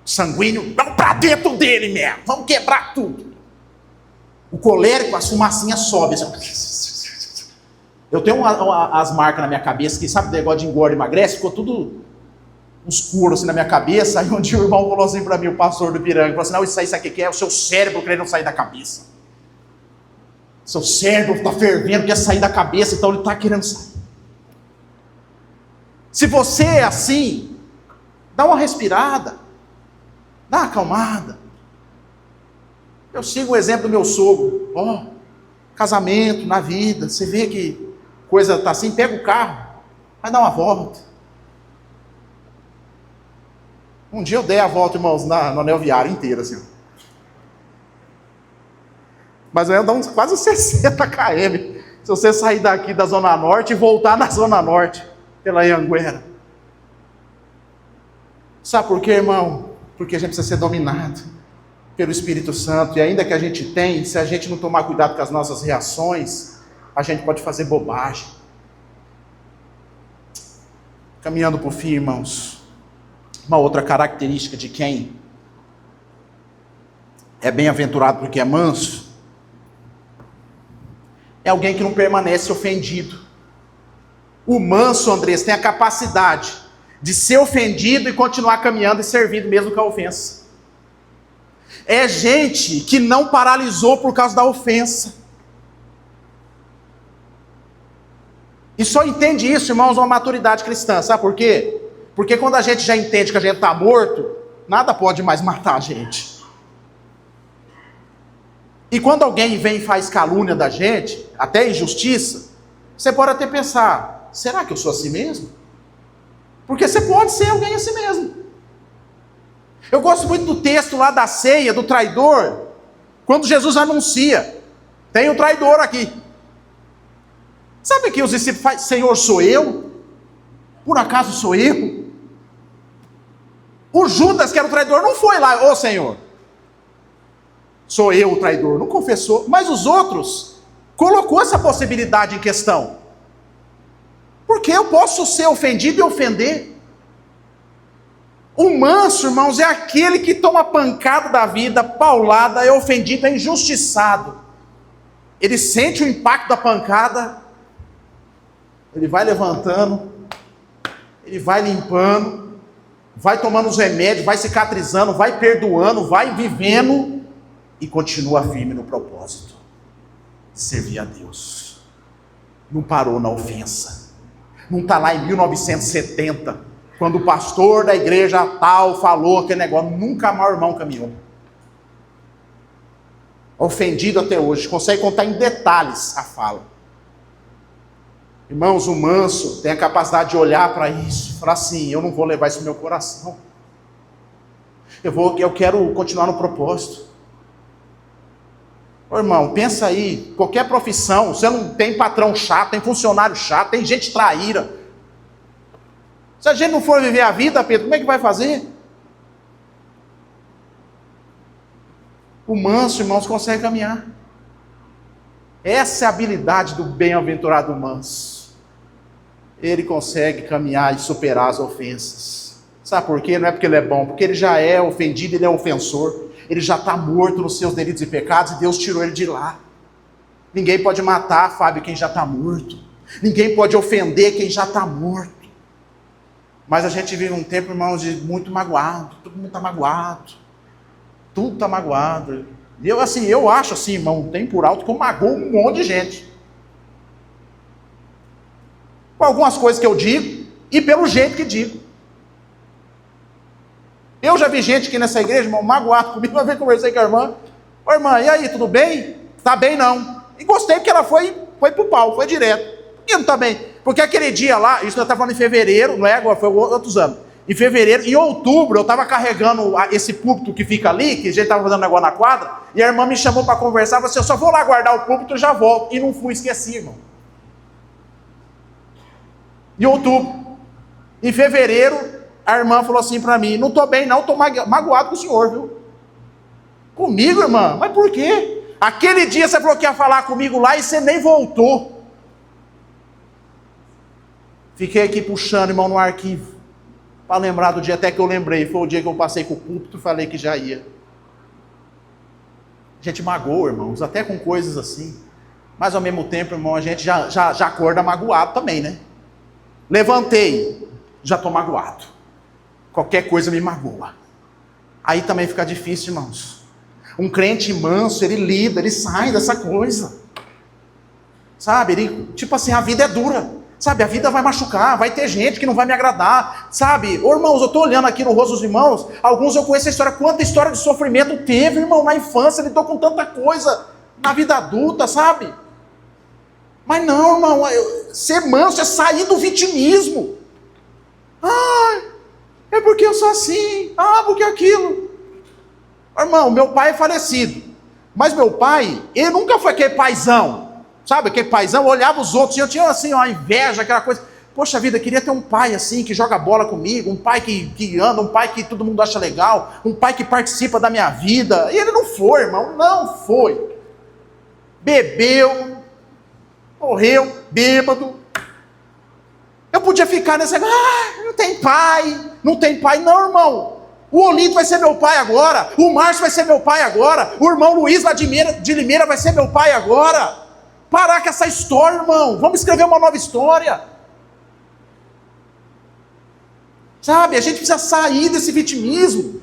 Sanguíneo, vamos para dentro dele mesmo. Vamos quebrar tudo. O colérico, as fumacinhas sobem. Eu tenho as marcas na minha cabeça, que sabe o negócio de engorda e emagrece? Ficou tudo escuro assim na minha cabeça. Aí um dia o irmão falou assim para mim, o pastor do Piranga, falou assim, não, isso aí sabe o que é? O seu cérebro querendo sair da cabeça. Seu cérebro está fervendo, quer sair da cabeça, então ele está querendo sair. Se você é assim, dá uma respirada, dá uma acalmada. Eu sigo o exemplo do meu sogro. Casamento, na vida, você vê que coisa está assim, pega o carro, vai dar uma volta. Um dia eu dei a volta, irmãos, no anel viário inteiro, assim. Mas eu ia dar uns quase 60 km, se você sair daqui da Zona Norte e voltar na Zona Norte, pela Anhanguera. Sabe por quê, irmão? Porque a gente precisa ser dominado pelo Espírito Santo, e ainda que a gente tenha, se a gente não tomar cuidado com as nossas reações, a gente pode fazer bobagem. Caminhando por fim, irmãos, uma outra característica de quem é bem-aventurado porque é manso, é alguém que não permanece ofendido. O manso, Andrés, tem a capacidade de ser ofendido e continuar caminhando e servindo mesmo com a ofensa. É gente que não paralisou por causa da ofensa. E só entende isso, irmãos, uma maturidade cristã. Sabe por quê? Porque quando a gente já entende que a gente está morto, nada pode mais matar a gente. E quando alguém vem e faz calúnia da gente, até injustiça, você pode até pensar, será que eu sou assim mesmo? Porque você pode ser alguém assim mesmo. Eu gosto muito do texto lá da ceia, do traidor, quando Jesus anuncia, tem um traidor aqui. Sabe que os discípulos falam, Senhor, sou eu? Por acaso sou eu? O Judas, que era o traidor, não foi lá, ô Senhor, sou eu o traidor, não confessou. Mas os outros, colocou essa possibilidade em questão. Porque eu posso ser ofendido e ofender. O manso, irmãos, é aquele que toma pancada da vida, paulada, é ofendido, é injustiçado. Ele sente o impacto da pancada, ele vai levantando, ele vai limpando, vai tomando os remédios, vai cicatrizando, vai perdoando, vai vivendo e continua firme no propósito de servir a Deus. Não parou na ofensa. Não está lá em 1970, quando o pastor da igreja tal falou aquele negócio, nunca mais o irmão caminhou. Ofendido até hoje, consegue contar em detalhes a fala. Irmãos, o manso tem a capacidade de olhar para isso, falar assim, eu não vou levar isso no meu coração. Eu quero continuar no propósito. Ô, irmão, pensa aí, qualquer profissão, você não tem patrão chato, tem funcionário chato, tem gente traíra. Se a gente não for viver a vida, Pedro, como é que vai fazer? O manso, irmãos, consegue caminhar. Essa é a habilidade do bem-aventurado manso. Ele consegue caminhar e superar as ofensas. Sabe por quê? Não é porque ele é bom, porque ele já é ofendido, ele é ofensor. Ele já está morto nos seus delitos e pecados e Deus tirou ele de lá. Ninguém pode matar, Fábio, quem já está morto. Ninguém pode ofender quem já está morto. Mas a gente vive um tempo, irmãos, de muito magoado. Todo mundo está magoado. Tudo está magoado. E eu acho assim, irmão, tem por alto que eu magoo um monte de gente. Com algumas coisas que eu digo e pelo jeito que digo. Eu já vi gente aqui nessa igreja, irmão, magoado comigo. Uma vez conversei com a irmã. Ô irmã, e aí, tudo bem? Tá bem não. E gostei porque ela foi pro pau, foi direto. Por que não tá bem? Porque aquele dia lá, isso eu estava falando em fevereiro, não é agora, foi outros anos. Em fevereiro, em outubro, eu estava carregando esse púlpito que fica ali, que a gente estava fazendo negócio na quadra, e a irmã me chamou para conversar, falou assim, eu só vou lá guardar o púlpito e já volto. E não fui, esqueci, irmão. Em outubro. Em fevereiro, a irmã falou assim para mim, não estou bem não, estou magoado com o senhor, viu? Comigo, irmã? Mas por quê? Aquele dia você falou que ia falar comigo lá e você nem voltou. Fiquei aqui puxando, irmão, no arquivo, para lembrar do dia, até que eu lembrei, foi o dia que eu passei com o púlpito e falei que já ia. A gente magoa, irmãos, até com coisas assim, mas ao mesmo tempo, irmão, a gente já acorda magoado também, né? Levantei, já estou magoado. Qualquer coisa me magoa. Aí também fica difícil, irmãos. Um crente manso, ele lida, ele sai dessa coisa. Sabe, ele, tipo assim, a vida é dura. Sabe, a vida vai machucar, vai ter gente que não vai me agradar. Sabe, ô irmãos, eu estou olhando aqui no rosto dos irmãos, alguns eu conheço a história, quanta história de sofrimento teve, irmão, na infância, ele lidou com tanta coisa, na vida adulta, sabe? Mas não, irmão, ser manso é sair do vitimismo. É porque eu sou assim, porque aquilo. Irmão, meu pai é falecido, mas meu pai, ele nunca foi aquele paizão, sabe, aquele paizão, olhava os outros, e eu tinha assim, uma inveja, aquela coisa, poxa vida, eu queria ter um pai assim, que joga bola comigo, um pai que anda, um pai que todo mundo acha legal, um pai que participa da minha vida, e ele não foi, irmão, não foi. Bebeu, morreu, bêbado. Eu podia ficar nessa, não tem pai, não, irmão. O Olinto vai ser meu pai agora, o Márcio vai ser meu pai agora, o irmão Luiz lá de Limeira vai ser meu pai agora. Parar com essa história, irmão, vamos escrever uma nova história. Sabe, a gente precisa sair desse vitimismo.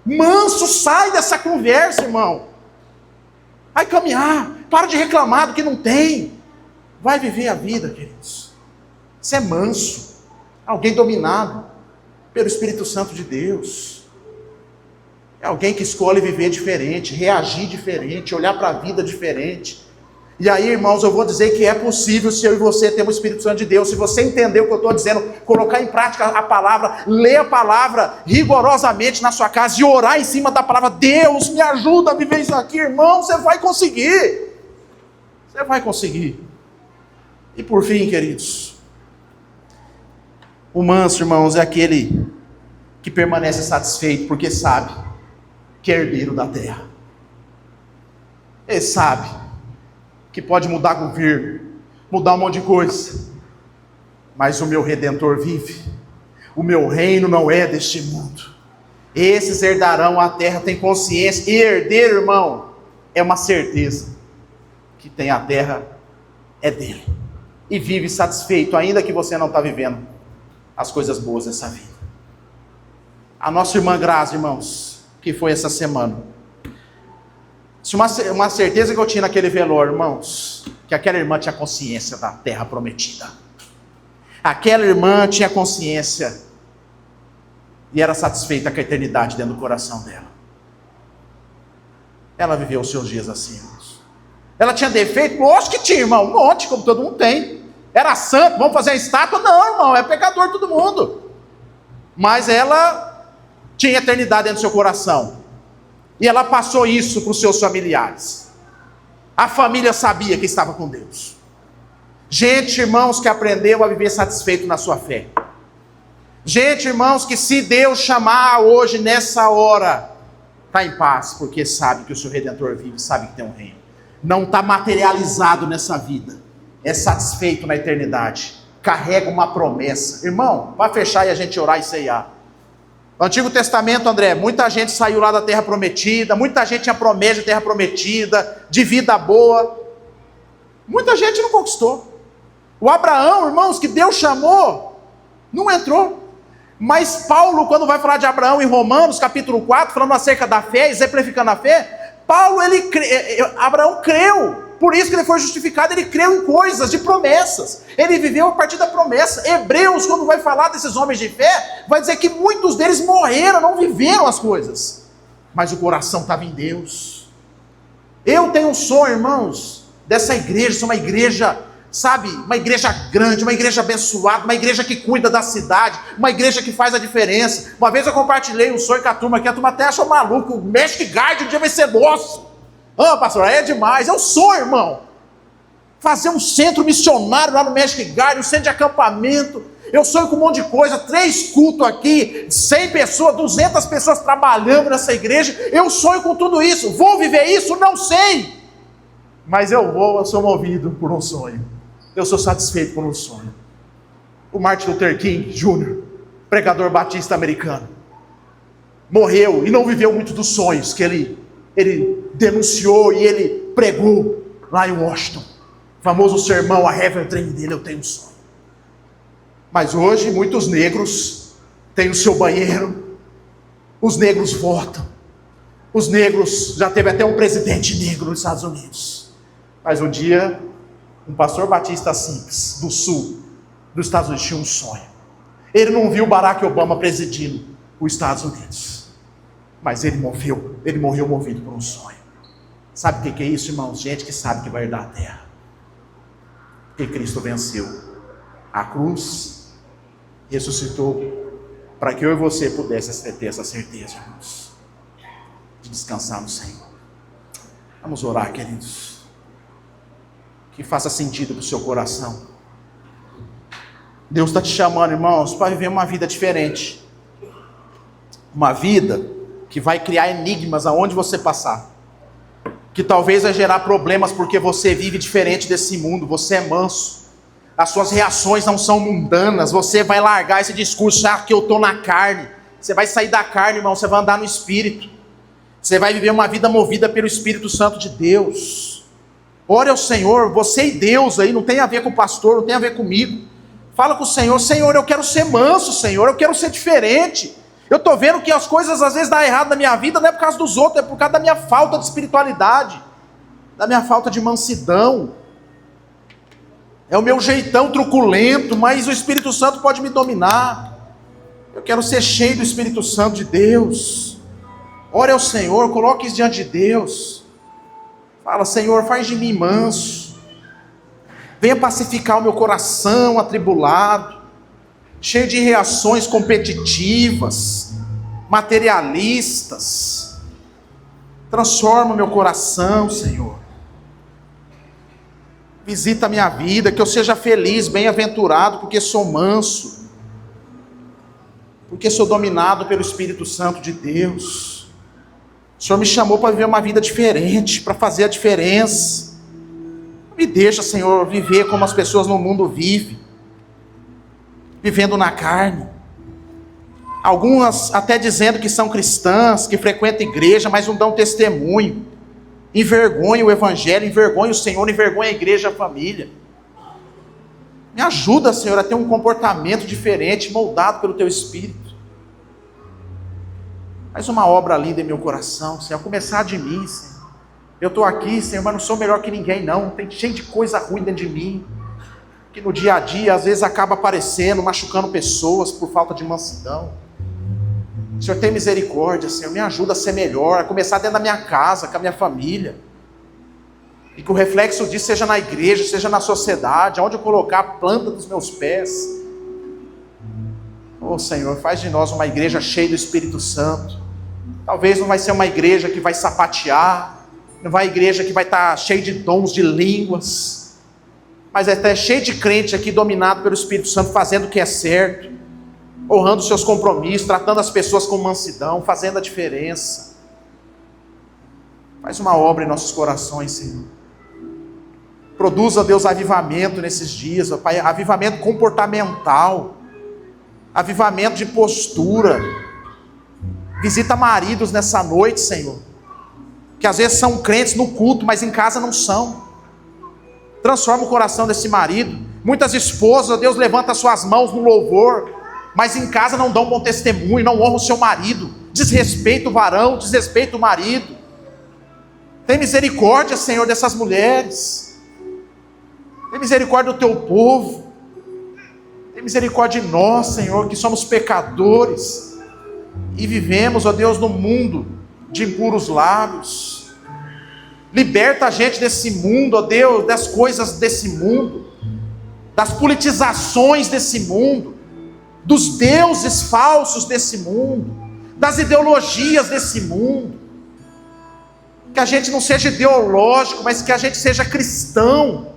Manso, sai dessa conversa, irmão. Vai caminhar, para de reclamar do que não tem. Vai viver a vida, queridos. Você é manso, alguém dominado pelo Espírito Santo de Deus. É alguém que escolhe viver diferente, reagir diferente, olhar para a vida diferente. E aí, irmãos, eu vou dizer que é possível se eu e você termos o Espírito Santo de Deus, se você entender o que eu estou dizendo, colocar em prática a palavra, ler a palavra rigorosamente na sua casa e orar em cima da palavra. Deus, me ajuda a viver isso aqui, irmão, você vai conseguir. Você vai conseguir. E por fim, queridos, o manso, irmãos, é aquele que permanece satisfeito porque sabe que é herdeiro da terra. Ele sabe que pode mudar governo, mudar um monte de coisa, mas o meu Redentor vive. O meu reino não é deste mundo. Esses herdarão a terra, tem consciência. E herdeiro, irmão, é uma certeza que tem a terra, é dele. E vive satisfeito, ainda que você não está vivendo as coisas boas dessa vida. A nossa irmã Grazi, irmãos, que foi essa semana, uma certeza que eu tinha naquele velório, irmãos, que aquela irmã tinha consciência da terra prometida. Aquela irmã tinha consciência e era satisfeita com a eternidade dentro do coração dela. Ela viveu os seus dias assim, irmãos. Ela tinha defeito? Lógico que tinha, irmão, um monte, como todo mundo tem. Era santo, vamos fazer a estátua? Não, irmão, é pecador todo mundo. Mas ela tinha eternidade dentro do seu coração. E ela passou isso para os seus familiares. A família sabia que estava com Deus. Gente, irmãos, que aprendeu a viver satisfeito na sua fé. Gente, irmãos, que se Deus chamar hoje, nessa hora, está em paz, porque sabe que o seu Redentor vive, sabe que tem um reino. Não está materializado nessa vida, é satisfeito na eternidade. Carrega uma promessa. Irmão, vai fechar e a gente orar e ceiar. No Antigo Testamento, André, muita gente saiu lá da terra prometida, muita gente tinha promessa de terra prometida, de vida boa. Muita gente não conquistou. O Abraão, irmãos, que Deus chamou, não entrou. Mas Paulo, quando vai falar de Abraão em Romanos, capítulo 4, falando acerca da fé, exemplificando a fé, Abraão creu. Por isso que ele foi justificado, ele creu em coisas, de promessas. Ele viveu a partir da promessa. Hebreus, quando vai falar desses homens de fé, vai dizer que muitos deles morreram, não viveram as coisas. Mas o coração estava em Deus. Eu tenho um sonho, irmãos, dessa igreja, ser uma igreja, sabe, uma igreja grande, uma igreja abençoada, uma igreja que cuida da cidade, uma igreja que faz a diferença. Uma vez eu compartilhei um sonho com a turma até achou maluco, o Magic Garden um dia vai ser nosso. Ah, pastor, é demais, é um sonho, irmão. Fazer um centro missionário lá no Magic Garden, um centro de acampamento. Eu sonho com um monte de coisa, 3 cultos aqui, 100 pessoas, 200 pessoas trabalhando nessa igreja. Eu sonho com tudo isso. Vou viver isso? Não sei. Mas eu sou movido por um sonho. Eu sou satisfeito por um sonho. O Martin Luther King Jr., pregador batista americano, morreu e não viveu muito dos sonhos que ele denunciou e ele pregou lá em Washington. O famoso sermão, a Heaven Train dele, eu tenho um sonho. Mas hoje muitos negros têm o seu banheiro, os negros votam, os negros, já teve até um presidente negro nos Estados Unidos. Mas um dia, um pastor batista simples, do sul dos Estados Unidos, tinha um sonho. Ele não viu Barack Obama presidindo os Estados Unidos. Mas ele morreu movido por um sonho. Sabe o que é isso, irmãos? Gente que sabe que vai herdar a terra. Porque Cristo venceu a cruz, ressuscitou, para que eu e você pudéssemos ter essa certeza, irmãos, de descansar no Senhor. Vamos orar, queridos. Que faça sentido para o seu coração. Deus está te chamando, irmãos, para viver uma vida diferente. Uma vida que vai criar enigmas aonde você passar, que talvez vai gerar problemas porque você vive diferente desse mundo, você é manso, as suas reações não são mundanas, você vai largar esse discurso, que eu estou na carne, você vai sair da carne, irmão, você vai andar no Espírito, você vai viver uma vida movida pelo Espírito Santo de Deus. Ore ao Senhor, você e Deus aí, não tem a ver com o pastor, não tem a ver comigo, fala com o Senhor, Senhor, eu quero ser manso, Senhor, eu quero ser diferente. Eu estou vendo que as coisas às vezes dão errado na minha vida, não é por causa dos outros, é por causa da minha falta de espiritualidade, da minha falta de mansidão. É o meu jeitão truculento, mas o Espírito Santo pode me dominar. Eu quero ser cheio do Espírito Santo de Deus. Ore ao Senhor, coloque isso diante de Deus. Fala: Senhor, faz de mim manso. Venha pacificar o meu coração atribulado, cheio de reações competitivas, materialistas. Transforma o meu coração, Senhor. Visita a minha vida, que eu seja feliz, bem-aventurado, porque sou manso, porque sou dominado pelo Espírito Santo de Deus. O Senhor me chamou para viver uma vida diferente, para fazer a diferença. Me deixa, Senhor, viver como as pessoas no mundo vivem, vivendo na carne. Algumas até dizendo que são cristãs, que frequentam igreja, mas não dão testemunho. Envergonha o Evangelho, envergonha o Senhor, envergonha a igreja, a família. Me ajuda, Senhor, a ter um comportamento diferente, moldado pelo Teu Espírito. Faz uma obra linda em meu coração, Senhor, a começar de mim, Senhor. Eu estou aqui, Senhor, mas não sou melhor que ninguém, não. Tem cheio de coisa ruim dentro de mim, que no dia a dia, às vezes, acaba aparecendo, machucando pessoas por falta de mansidão. Senhor, tem misericórdia, Senhor, me ajuda a ser melhor, a começar dentro da minha casa, com a minha família. E que o reflexo disso seja na igreja, seja na sociedade, onde eu colocar a planta dos meus pés. Oh, Senhor, faz de nós uma igreja cheia do Espírito Santo. Talvez não vai ser uma igreja que vai sapatear, não vai igreja que vai estar cheia de dons de línguas, mas é até cheio de crente aqui dominado pelo Espírito Santo, fazendo o que é certo, honrando os seus compromissos, tratando as pessoas com mansidão, fazendo a diferença. Faz uma obra em nossos corações, Senhor. Produza, Deus, avivamento nesses dias, ó Pai, avivamento comportamental, avivamento de postura. Visita maridos nessa noite, Senhor, que às vezes são crentes no culto, mas em casa não são. Transforma o coração desse marido. Muitas esposas, ó Deus, levanta suas mãos no louvor, mas em casa não dão bom testemunho, não honram o seu marido, desrespeita o varão, desrespeita o marido. Tem misericórdia, Senhor, dessas mulheres. Tem misericórdia do teu povo. Tem misericórdia de nós, Senhor, que somos pecadores e vivemos, ó Deus, no mundo de impuros lábios. Liberta a gente desse mundo, ó Deus, das coisas desse mundo, das politizações desse mundo, dos deuses falsos desse mundo, das ideologias desse mundo. Que a gente não seja ideológico, mas que a gente seja cristão.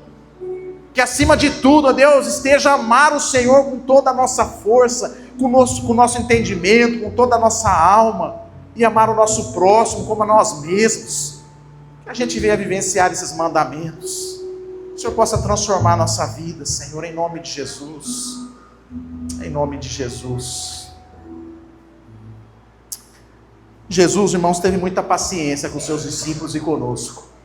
Que acima de tudo, ó Deus, esteja a amar o Senhor com toda a nossa força, com o nosso entendimento, com toda a nossa alma, e amar o nosso próximo como a nós mesmos. Que a gente venha vivenciar esses mandamentos. Que o Senhor possa transformar a nossa vida, Senhor, em nome de Jesus. Em nome de Jesus. Jesus, irmãos, teve muita paciência com seus discípulos e conosco.